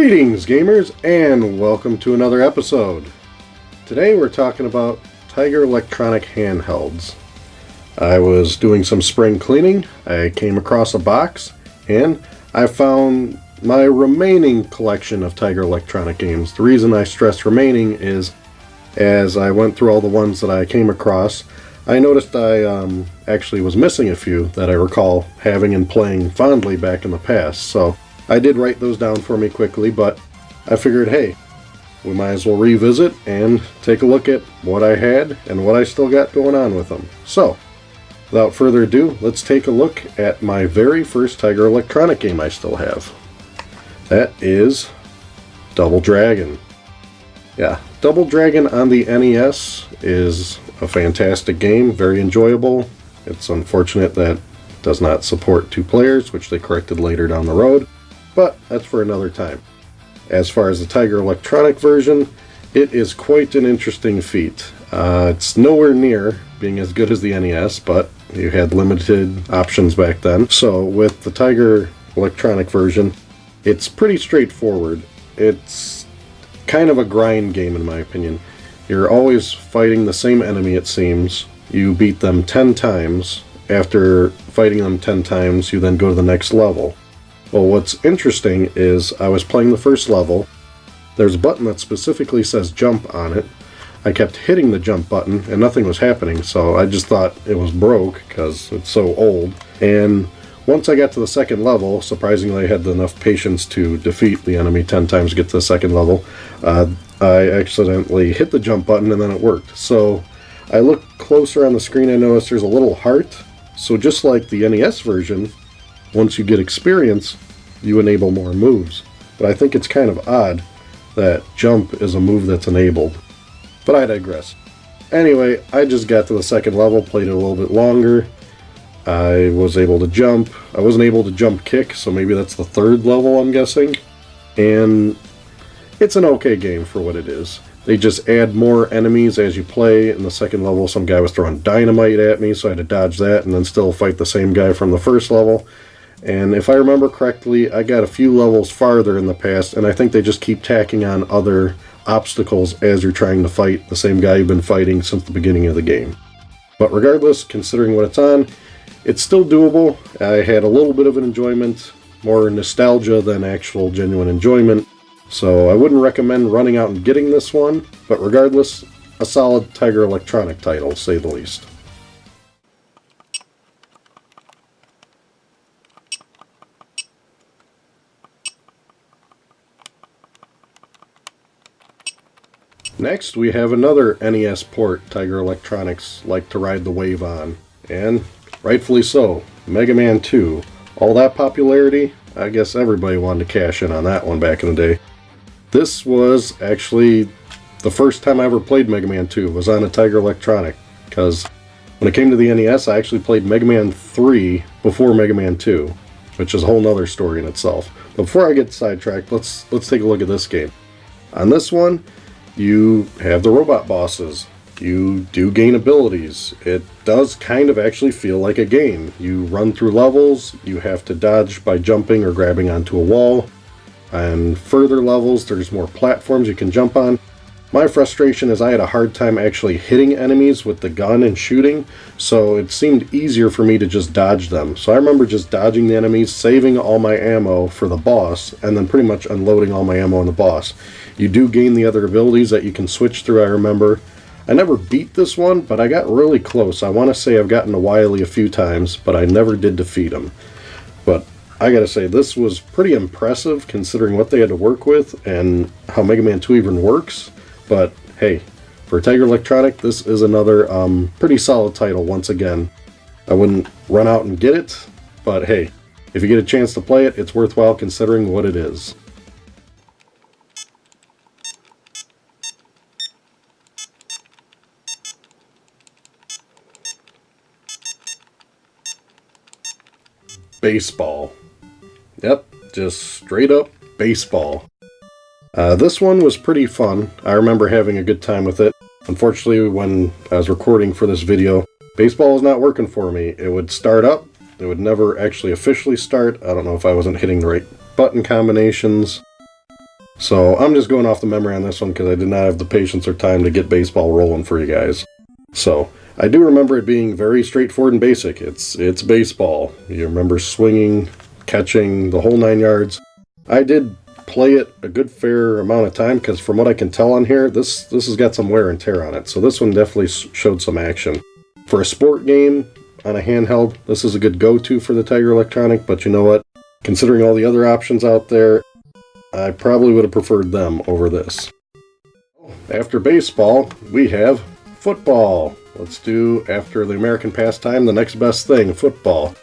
Greetings, gamers, and welcome to another episode. Today we're talking about Tiger Electronic handhelds. I was doing some spring cleaning, I came across a box, and I found my remaining collection of Tiger Electronic games. The reason I stress remaining is, as I went through all the ones that I came across, I noticed I actually was missing a few that I recall having and playing fondly back in the past. So I did write those down for me quickly, but I figured, hey, we might as well revisit and take a look at what I had and what I still got going on with them. So, without further ado, let's take a look at my very first Tiger Electronic game I still have. That is Double Dragon. Yeah, Double Dragon on the NES is a fantastic game, very enjoyable. It's unfortunate that it does not support 2 players, which they corrected later down the road, but that's for another time. As far as the Tiger Electronic version, it is quite an interesting feat. It's nowhere near being as good as the NES, but you had limited options back then. So with the Tiger Electronic version, it's pretty straightforward. It's kind of a grind game in my opinion. You're always fighting the same enemy, it seems. You beat them 10 times. After fighting them 10 times, you then go to the next level. Well, what's interesting is I was playing the first level. There's a button that specifically says jump on it. I kept hitting the jump button and nothing was happening, so I just thought it was broke because it's so old. And once I got to the second level, surprisingly I had enough patience to defeat the enemy 10 times to get to the second level. I accidentally hit the jump button and then it worked. So I looked closer on the screen and noticed there's a little heart. So just like the NES version, once you get experience, you enable more moves. But I think it's kind of odd that jump is a move that's enabled. But I digress. Anyway, I just got to the second level, played it a little bit longer. I was able to jump. I wasn't able to jump kick, so maybe that's the third level, I'm guessing. And it's an okay game for what it is. They just add more enemies as you play. In the second level, some guy was throwing dynamite at me, so I had to dodge that and then still fight the same guy from the first level. And if I remember correctly, I got a few levels farther in the past, and I think they just keep tacking on other obstacles as you're trying to fight the same guy you've been fighting since the beginning of the game. But regardless, considering what it's on, it's still doable. I had a little bit of an enjoyment, more nostalgia than actual genuine enjoyment. So I wouldn't recommend running out and getting this one, but regardless, a solid Tiger Electronic title, to say the least. Next, we have another NES port Tiger Electronics like to ride the wave on, and rightfully so, Mega Man 2. All that popularity, I guess everybody wanted to cash in on that one back in the day. This was actually the first time I ever played Mega Man 2, was on a Tiger Electronic, because when it came to the NES, I actually played Mega Man 3 before Mega Man 2, which is a whole nother story in itself. But before I get sidetracked, let's take a look at this game. On this one, you have the robot bosses. You do gain abilities. It does kind of actually feel like a game. You run through levels, you have to dodge by jumping or grabbing onto a wall. On further levels, there's more platforms you can jump on. My frustration is I had a hard time actually hitting enemies with the gun and shooting, so it seemed easier for me to just dodge them. So I remember just dodging the enemies, saving all my ammo for the boss, and then pretty much unloading all my ammo on the boss. You do gain the other abilities that you can switch through, I remember. I never beat this one, but I got really close. I want to say I've gotten to Wily a few times, but I never did defeat him. But I gotta say, this was pretty impressive considering what they had to work with and how Mega Man 2 even works. But hey, for Tiger Electronic, this is another pretty solid title once again. I wouldn't run out and get it, but hey, if you get a chance to play it, it's worthwhile considering what it is. Baseball. Yep, just straight up baseball. This one was pretty fun. I remember having a good time with it. Unfortunately, when I was recording for this video, baseball was not working for me. It would start up, it would never actually officially start. I don't know if I wasn't hitting the right button combinations. So I'm just going off the memory on this one because I did not have the patience or time to get baseball rolling for you guys. So I do remember it being very straightforward and basic. It's baseball. You remember swinging, catching, the whole 9 yards. I did play it a good fair amount of time because from what I can tell on here, this has got some wear and tear on it. So this one definitely showed some action. For a sport game on a handheld, this is a good go-to for the Tiger Electronic, but you know what? Considering all the other options out there, I probably would have preferred them over this. After baseball, we have football. Let's do, after the American pastime, the next best thing, football.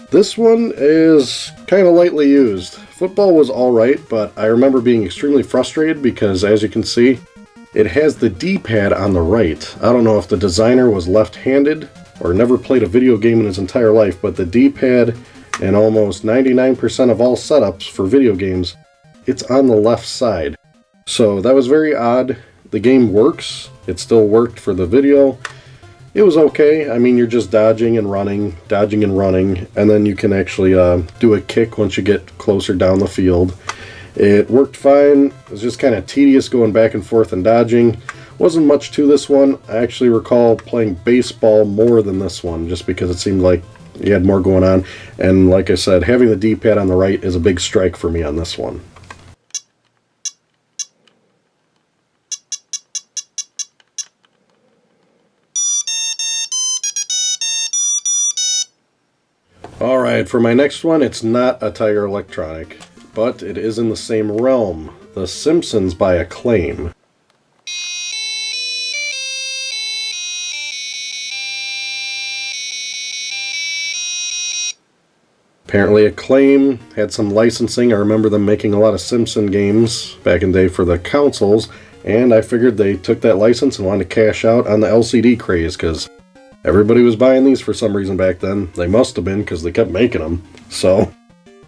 This one is kind of lightly used. Football was alright, but I remember being extremely frustrated because, as you can see, it has the D-pad on the right. I don't know if the designer was left-handed or never played a video game in his entire life, but the D-pad in almost 99% of all setups for video games, it's on the left side. So that was very odd. The game works. It still worked for the video. It was okay. I mean, you're just dodging and running, and then you can actually do a kick once you get closer down the field. It worked fine. It was just kind of tedious going back and forth and dodging. Wasn't much to this one. I actually recall playing baseball more than this one, just because it seemed like you had more going on. And like I said, having the D-pad on the right is a big strike for me on this one. Alright, for my next one, it's not a Tiger Electronic, but it is in the same realm. The Simpsons by Acclaim. Apparently Acclaim had some licensing. I remember them making a lot of Simpson games back in the day for the consoles, and I figured they took that license and wanted to cash out on the LCD craze, because everybody was buying these for some reason back then. They must have been, because they kept making them. So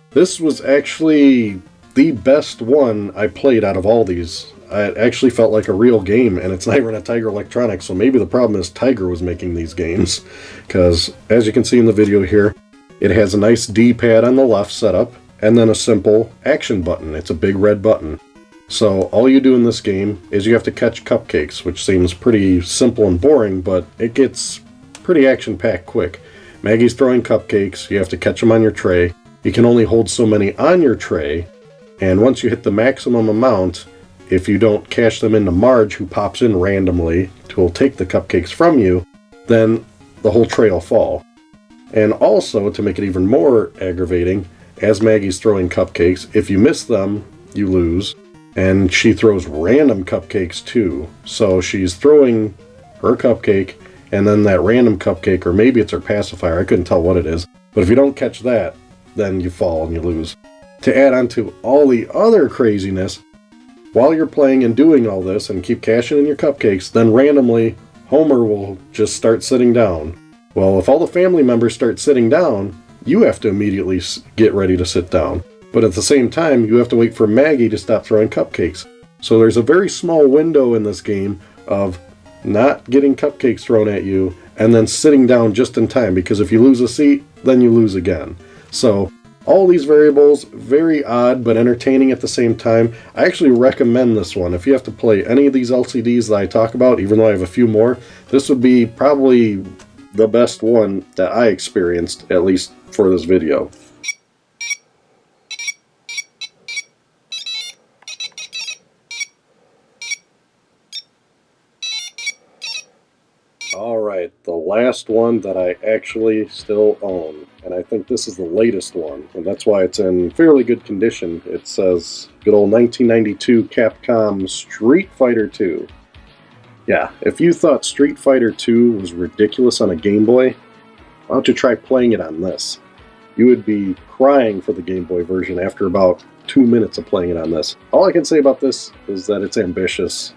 this was actually the best one I played out of all these. It actually felt like a real game, and it's not even a Tiger Electronics, so maybe the problem is Tiger was making these games. Because, as you can see in the video here, it has a nice D-pad on the left setup, and then a simple action button. It's a big red button. So all you do in this game is you have to catch cupcakes, which seems pretty simple and boring, but it gets pretty action-packed quick. Maggie's throwing cupcakes, you have to catch them on your tray. You can only hold so many on your tray, and once you hit the maximum amount, if you don't cash them into Marge, who pops in randomly to take the cupcakes from you, then the whole tray will fall. And also, to make it even more aggravating, as Maggie's throwing cupcakes, if you miss them, you lose, and she throws random cupcakes too. So she's throwing her cupcake, and then that random cupcake, or maybe it's her pacifier, I couldn't tell what it is, but if you don't catch that, then you fall and you lose. To add on to all the other craziness, while you're playing and doing all this and keep cashing in your cupcakes, then randomly Homer will just start sitting down. Well, if all the family members start sitting down, you have to immediately get ready to sit down. But at the same time, you have to wait for Maggie to stop throwing cupcakes. So there's a very small window in this game of not getting cupcakes thrown at you, and then sitting down just in time, because if you lose a seat, then you lose again. So all these variables, very odd but entertaining at the same time. I actually recommend this one. If you have to play any of these LCDs that I talk about, even though I have a few more, this would be probably the best one that I experienced, at least for this video. Alright, the last one that I actually still own, and I think this is the latest one, and that's why it's in fairly good condition. It says good old 1992 Capcom Street Fighter II. Yeah, if you thought Street Fighter II was ridiculous on a Game Boy, why don't you try playing it on this? You would be crying for the Game Boy version after about 2 minutes of playing it on this. All I can say about this is that it's ambitious.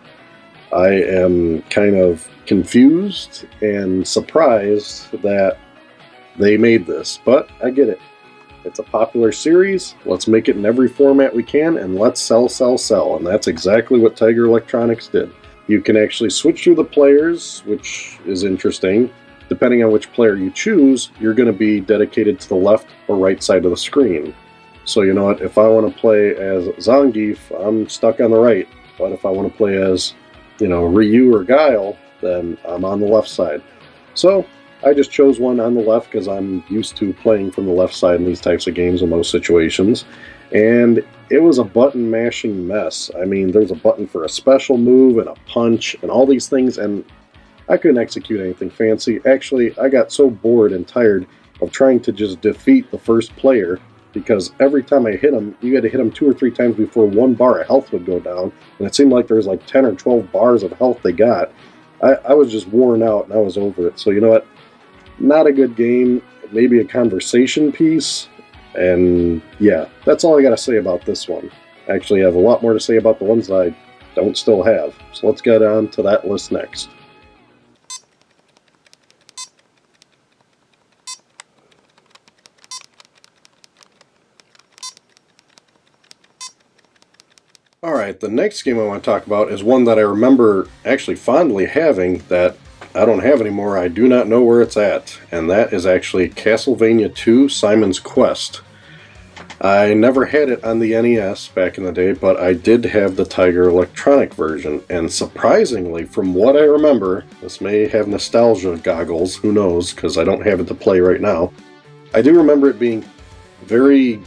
I am kind of confused and surprised that they made this, but I get it. It's a popular series, let's make it in every format we can, and let's sell, sell, sell. And that's exactly what Tiger Electronics did. You can actually switch through the players, which is interesting. Depending on which player you choose, you're going to be dedicated to the left or right side of the screen. So you know what, if I want to play as Zangief, I'm stuck on the right. But if I want to play as, Ryu or Guile, then I'm on the left side. So I just chose one on the left because I'm used to playing from the left side in these types of games in most situations. And it was a button mashing mess. I mean, there's a button for a special move and a punch and all these things, and I couldn't execute anything fancy. Actually, I got so bored and tired of trying to just defeat the first player, because every time I hit him, you had to hit him 2 or 3 times before 1 bar of health would go down, and it seemed like there was like 10 or 12 bars of health they got. I was just worn out, and I was over it. So you know what? Not a good game. Maybe a conversation piece. And yeah, that's all I got to say about this one. Actually, I have a lot more to say about the ones that I don't still have. So let's get on to that list next. Alright, the next game I want to talk about is one that I remember actually fondly having that I don't have anymore. I do not know where it's at. And that is actually Castlevania 2 Simon's Quest. I never had it on the NES back in the day, but I did have the Tiger Electronic version. And surprisingly, from what I remember, this may have nostalgia goggles, who knows, because I don't have it to play right now. I do remember it being very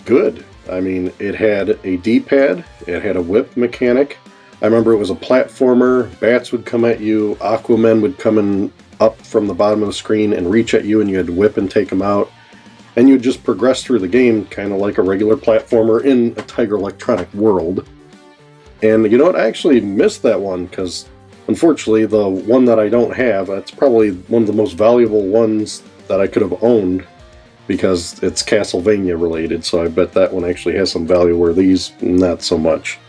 good. I mean, it had a D-pad, it had a whip mechanic. I remember it was a platformer, bats would come at you, Aquaman would come in up from the bottom of the screen and reach at you, and you had to whip and take them out. And you'd just progress through the game, kind of like a regular platformer in a Tiger Electronic world. And you know what, I actually missed that one, because unfortunately the one that I don't have, it's probably one of the most valuable ones that I could have owned, because it's Castlevania related, so I bet that one actually has some value, where these, not so much.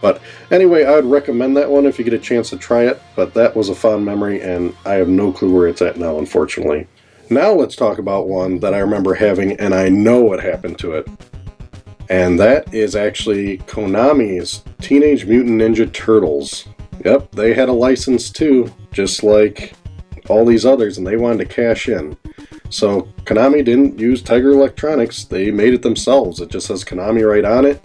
But anyway, I would recommend that one if you get a chance to try it, but that was a fond memory, and I have no clue where it's at now, unfortunately. Now let's talk about one that I remember having, and I know what happened to it. And that is actually Konami's Teenage Mutant Ninja Turtles. Yep, they had a license too, just like all these others, and they wanted to cash in. So Konami didn't use Tiger Electronics, they made it themselves. It just says Konami right on it.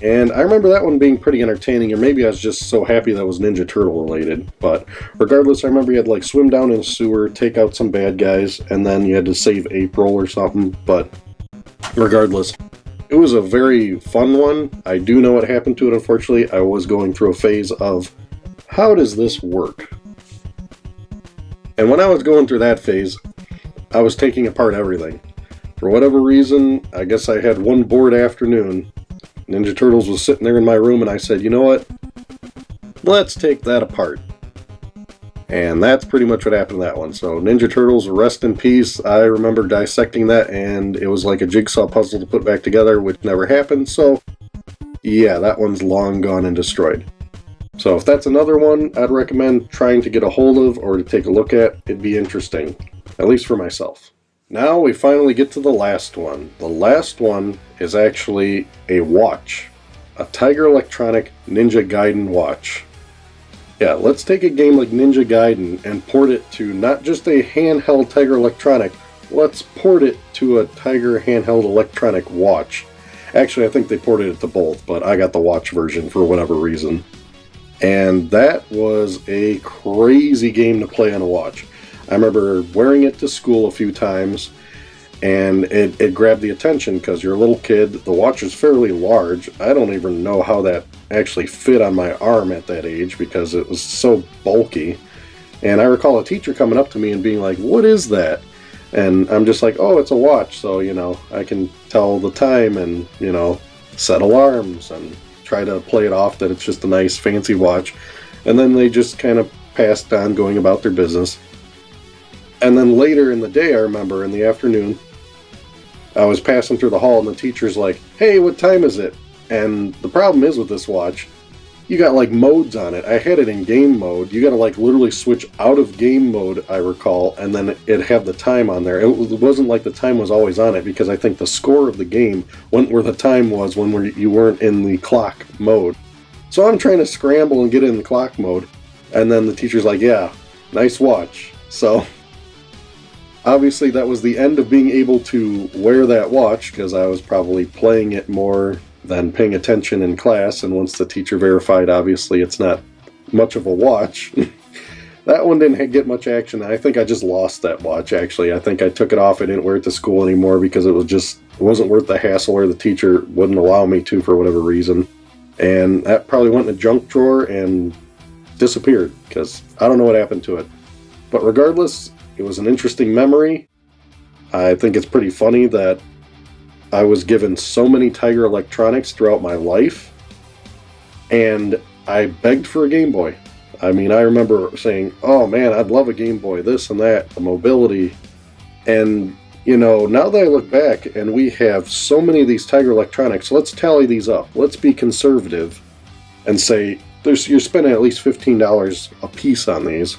And I remember that one being pretty entertaining, or maybe I was just so happy that it was Ninja Turtle related. But regardless, I remember you had to like swim down in a sewer, take out some bad guys, and then you had to save April or something. But regardless, it was a very fun one. I do know what happened to it, unfortunately. I was going through a phase of, how does this work? And when I was going through that phase, I was taking apart everything. For whatever reason, I guess I had one bored afternoon. Ninja Turtles was sitting there in my room, and I said, you know what? Let's take that apart. And that's pretty much what happened to that one. So Ninja Turtles, rest in peace. I remember dissecting that, and it was like a jigsaw puzzle to put back together, which never happened. So yeah, that one's long gone and destroyed. So if that's another one I'd recommend trying to get a hold of or to take a look at, it'd be interesting. At least for myself. Now we finally get to the last one. The last one is actually a watch. A Tiger Electronic Ninja Gaiden watch. Yeah, let's take a game like Ninja Gaiden and port it to not just a handheld Tiger Electronic, let's port it to a Tiger handheld electronic watch. Actually, I think they ported it to both, but I got the watch version for whatever reason. And that was a crazy game to play on a watch. I remember wearing it to school a few times, and it grabbed the attention because you're a little kid. The watch is fairly large. I don't even know how that actually fit on my arm at that age because it was so bulky. And I recall a teacher coming up to me and being like, "What is that?" And I'm just like, "Oh, it's a watch, so, I can tell the time and, set alarms and try to play it off that it's just a nice fancy watch." And then they just kind of passed on going about their business. And then later in the day, I remember in the afternoon, I was passing through the hall and the teacher's like, "Hey, what time is it?" And the problem is with this watch, you got like modes on it. I had it in game mode. You got to like literally switch out of game mode, I recall, and then it'd have the time on there. It wasn't like the time was always on it, because I think the score of the game went where the time was when you weren't in the clock mode. So I'm trying to scramble and get in the clock mode, and then the teacher's like, "Yeah, nice watch." So Obviously, that was the end of being able to wear that watch, because I was probably playing it more than paying attention in class, and once the teacher verified, obviously, it's not much of a watch. That one didn't get much action. I think I just lost that watch, actually. I think I took it off. I didn't wear it to school anymore because it wasn't worth the hassle, or the teacher wouldn't allow me to for whatever reason. And that probably went in a junk drawer and disappeared, because I don't know what happened to it. But regardless, it was an interesting memory. I think it's pretty funny that I was given so many Tiger Electronics throughout my life, and I begged for a Game Boy. I mean, I remember saying, oh man, I'd love a Game Boy, this and that, the mobility. And, you know, now that I look back and we have so many of these Tiger Electronics, let's tally these up. Let's be conservative and say you're spending at least $15 a piece on these.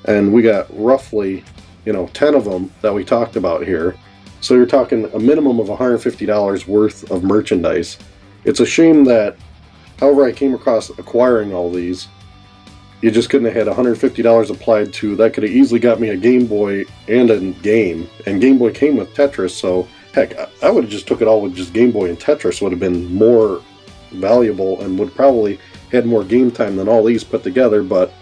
And we got roughly, 10 of them that we talked about here. So you're talking a minimum of $150 worth of merchandise. It's a shame that, however I came across acquiring all these, you just couldn't have had $150 applied to. That could have easily got me a Game Boy and a game. And Game Boy came with Tetris, so heck, I would have just took it all with just Game Boy and Tetris. Would have been more valuable and would probably had more game time than all these put together. But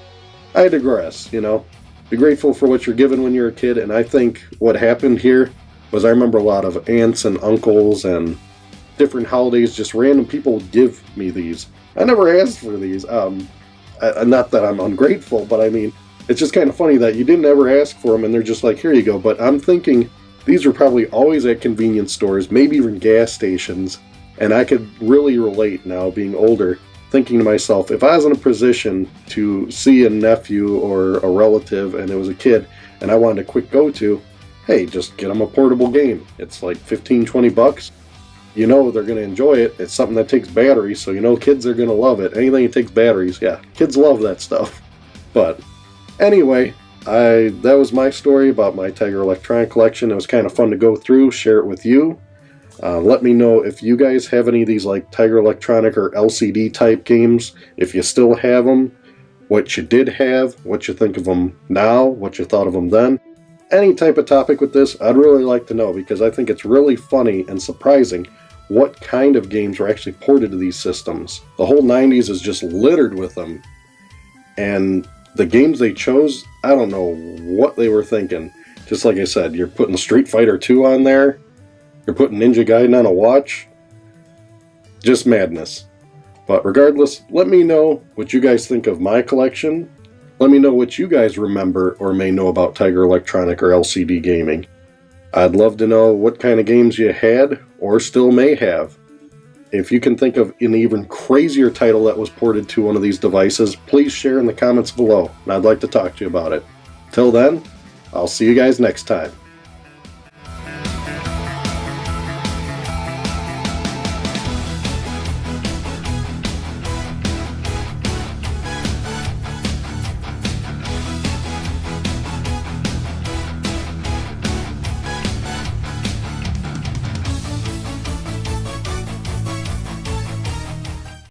I digress, Be grateful for what you're given when you're a kid. And I think what happened here was I remember a lot of aunts and uncles and different holidays, just random people would give me these. I never asked for these. Not that I'm ungrateful, but I mean, it's just kind of funny that you didn't ever ask for them and they're just like, here you go. But I'm thinking these were probably always at convenience stores, maybe even gas stations. And I could really relate now, being older, thinking to myself, if I was in a position to see a nephew or a relative and it was a kid and I wanted a quick go-to, hey, just get them a portable game. It's like $15-20. They're going to enjoy it. It's something that takes batteries, so kids are going to love it. Anything that takes batteries, yeah, kids love that stuff. But anyway, that was my story about my Tiger Electronic collection. It was kind of fun to go through, share it with you. Let me know if you guys have any of these like Tiger Electronic or LCD type games, if you still have them, what you did have, what you think of them now, what you thought of them then. Any type of topic with this, I'd really like to know, because I think it's really funny and surprising what kind of games were actually ported to these systems. The whole 90s is just littered with them. And the games they chose, I don't know what they were thinking. Just like I said, you're putting Street Fighter 2 on there. You're putting Ninja Gaiden on a watch. Just madness. But regardless, let me know what you guys think of my collection. Let me know what you guys remember or may know about Tiger Electronic or LCD gaming. I'd love to know what kind of games you had or still may have. If you can think of an even crazier title that was ported to one of these devices, please share in the comments below, and I'd like to talk to you about it. Till then, I'll see you guys next time.